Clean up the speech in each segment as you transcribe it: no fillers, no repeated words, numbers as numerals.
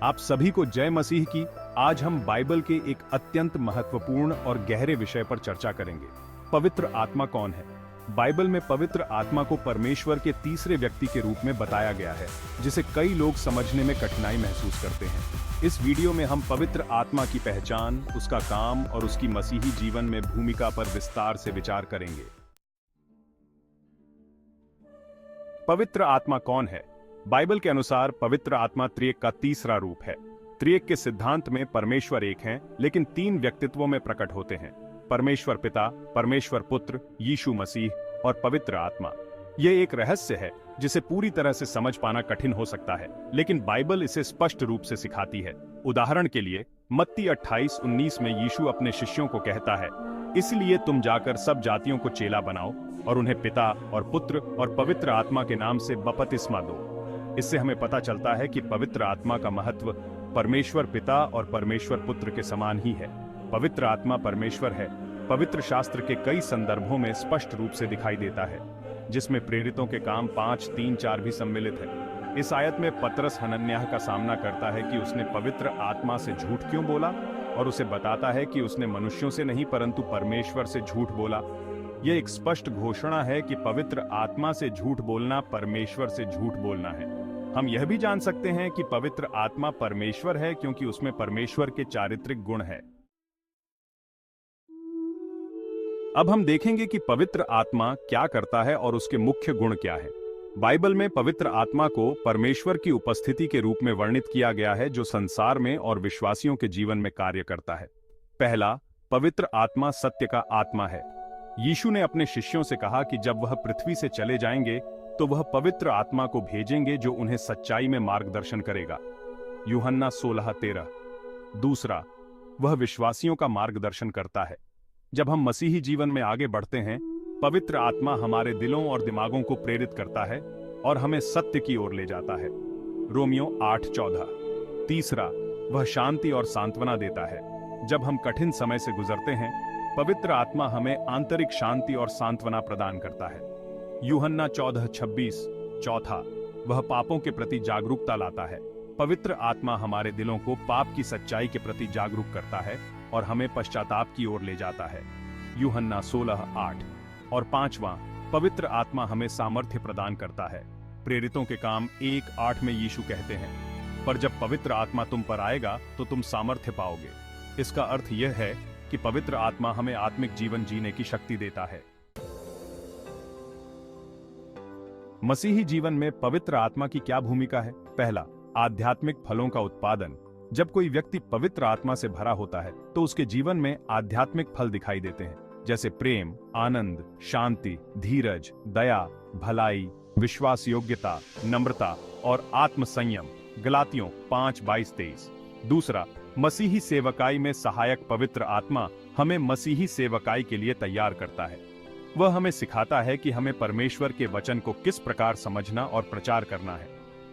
आप सभी को जय मसीह की। आज हम बाइबल के एक अत्यंत महत्वपूर्ण और गहरे विषय पर चर्चा करेंगे। पवित्र आत्मा कौन है? बाइबल में पवित्र आत्मा को परमेश्वर के तीसरे व्यक्ति के रूप में बताया गया है, जिसे कई लोग समझने में कठिनाई महसूस करते हैं। इस वीडियो में हम पवित्र आत्मा की पहचान, उसका काम और उसकी मसीही जीवन में भूमिका पर विस्तार से विचार करेंगे। पवित्र आत्मा कौन है? बाइबल के अनुसार पवित्र आत्मा त्रिएक का तीसरा रूप है। त्रिएक के सिद्धांत में परमेश्वर एक हैं, लेकिन तीन व्यक्तित्वों में प्रकट होते हैं: परमेश्वर पिता, परमेश्वर पुत्र, यीशु मसीह और पवित्र आत्मा। यह एक रहस्य है जिसे पूरी तरह से समझ पाना कठिन हो सकता है, लेकिन बाइबल इसे स्पष्ट रूप से सिखाती है। उदाहरण के लिए मत्ती 28:19 में यीशु अपने शिष्यों को कहता है, इसलिए तुम जाकर सब जातियों को चेला बनाओ और उन्हें पिता और पुत्र और पवित्र आत्मा के नाम से बपतिस्मा दो। इससे हमें पता चलता है कि पवित्र आत्मा का महत्व परमेश्वर पिता और परमेश्वर पुत्र के समान ही है। पवित्र आत्मा परमेश्वर है। पवित्र शास्त्र के कई संदर्भों में स्पष्ट रूप से दिखाई देता है, जिसमें प्रेरितों के काम 5:3-4 भी सम्मिलित है। इस आयत में पतरस हनन्याह का सामना करता है कि उसने पवित्र आत्मा से झूठ क्यों बोला, और उसे बताता है कि उसने मनुष्यों से नहीं परंतु परमेश्वर से झूठ बोला। यह एक स्पष्ट घोषणा है कि पवित्र आत्मा से झूठ बोलना परमेश्वर से झूठ बोलना है। हम यह भी जान सकते हैं कि पवित्र आत्मा परमेश्वर है क्योंकि उसमें परमेश्वर के चारित्रिक गुण है। अब हम देखेंगे कि पवित्र आत्मा क्या करता है और उसके मुख्य गुण क्या है। बाइबल में पवित्र आत्मा को परमेश्वर की उपस्थिति के रूप में वर्णित किया गया है, जो संसार में और विश्वासियों के जीवन में कार्य करता है। पहला, पवित्र आत्मा सत्य का आत्मा है। यीशु ने अपने शिष्यों से कहा कि जब वह पृथ्वी से चले जाएंगे तो वह पवित्र आत्मा को भेजेंगे जो उन्हें सच्चाई में मार्गदर्शन करेगा। यूहन्ना 16:13। दूसरा, वह विश्वासियों का मार्गदर्शन करता है। जब हम मसीही जीवन में आगे बढ़ते हैं, पवित्र आत्मा हमारे दिलों और दिमागों को प्रेरित करता है और हमें सत्य की ओर ले जाता है। रोमियो 8:14। तीसरा, वह शांति और सांत्वना देता है। जब हम कठिन समय से गुजरते हैं, पवित्र आत्मा हमें आंतरिक शांति और सांत्वना प्रदान करता है। यूहन्ना 14:26। चौथा, वह पापों के प्रति जागरूकता लाता है। पवित्र आत्मा हमारे दिलों को पाप की सच्चाई के प्रति जागरूक करता है और हमें पश्चाताप की ओर ले जाता है। यूहन्ना 16:8। और पांचवां, पवित्र आत्मा हमें सामर्थ्य प्रदान करता है। प्रेरितों के काम 1:8 में यीशु कहते हैं, पर जब पवित्र आत्मा तुम पर आएगा तो तुम सामर्थ्य पाओगे। इसका अर्थ यह है कि पवित्र आत्मा हमें आत्मिक जीवन जीने की शक्ति देता है। मसीही जीवन में पवित्र आत्मा की क्या भूमिका है? पहला, आध्यात्मिक फलों का उत्पादन। जब कोई व्यक्ति पवित्र आत्मा से भरा होता है तो उसके जीवन में आध्यात्मिक फल दिखाई देते हैं, जैसे प्रेम, आनंद, शांति, धीरज, दया, भलाई, विश्वास योग्यता, नम्रता और आत्मसंयम। गलातियों 5:22-23। दूसरा, मसीही सेवकाई में सहायक। पवित्र आत्मा हमें मसीही सेवकाई के लिए तैयार करता है। वह हमें सिखाता है कि हमें परमेश्वर के वचन को किस प्रकार समझना और प्रचार करना है।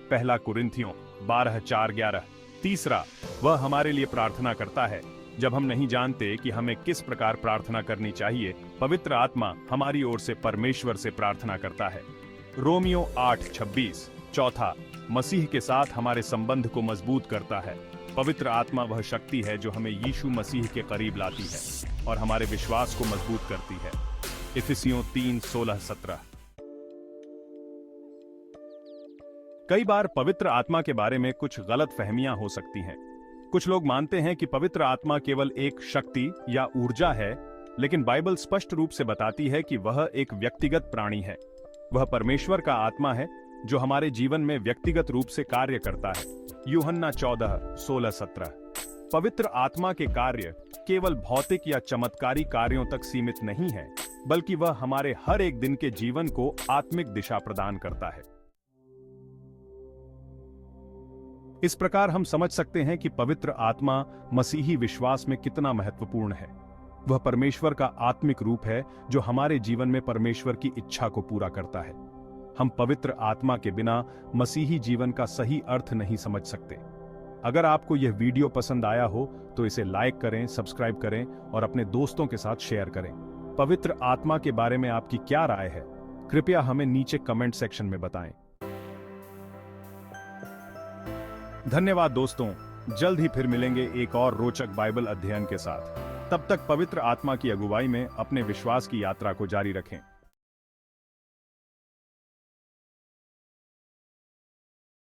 पहला कुरिन्थियों 12:4-11। तीसरा, वह हमारे लिए प्रार्थना करता है। जब हम नहीं जानते कि हमें किस प्रकार प्रार्थना करनी चाहिए, पवित्र आत्मा हमारी ओर से परमेश्वर से प्रार्थना करता है। रोमियो 8:26। चौथा, मसीह के साथ हमारे संबंध को मजबूत करता है। पवित्र आत्मा वह शक्ति है जो हमें यीशु मसीह के करीब लाती है और हमारे विश्वास को मजबूत करती है। इफिसियों 3:16-17। कई बार पवित्र आत्मा के बारे में कुछ गलत फहमियां हो सकती हैं। कुछ लोग मानते हैं कि पवित्र आत्मा केवल एक शक्ति या ऊर्जा है, लेकिन बाइबल स्पष्ट रूप से बताती है कि वह एक व्यक्तिगत प्राणी है। वह परमेश्वर का आत्मा है जो हमारे जीवन में व्यक्तिगत रूप से कार्य करता है। यूहन्ना 14:16-17। पवित्र आत्मा के कार्य केवल भौतिक या चमत्कारी कार्यों तक सीमित नहीं है, बल्कि वह हमारे हर एक दिन के जीवन को आत्मिक दिशा प्रदान करता है। इस प्रकार हम समझ सकते हैं कि पवित्र आत्मा मसीही विश्वास में कितना महत्वपूर्ण है। वह परमेश्वर का आत्मिक रूप है जो हमारे जीवन में परमेश्वर की इच्छा को पूरा करता है। हम पवित्र आत्मा के बिना मसीही जीवन का सही अर्थ नहीं समझ सकते। अगर आपको यह वीडियो पसंद आया हो तो इसे लाइक करें, सब्सक्राइब करें और अपने दोस्तों के साथ शेयर करें। पवित्र आत्मा के बारे में आपकी क्या राय है? कृपया हमें नीचे कमेंट सेक्शन में बताएं। धन्यवाद दोस्तों, जल्द ही फिर मिलेंगे एक और रोचक बाइबल अध्ययन के साथ। तब तक पवित्र आत्मा की अगुवाई में अपने विश्वास की यात्रा को जारी रखें।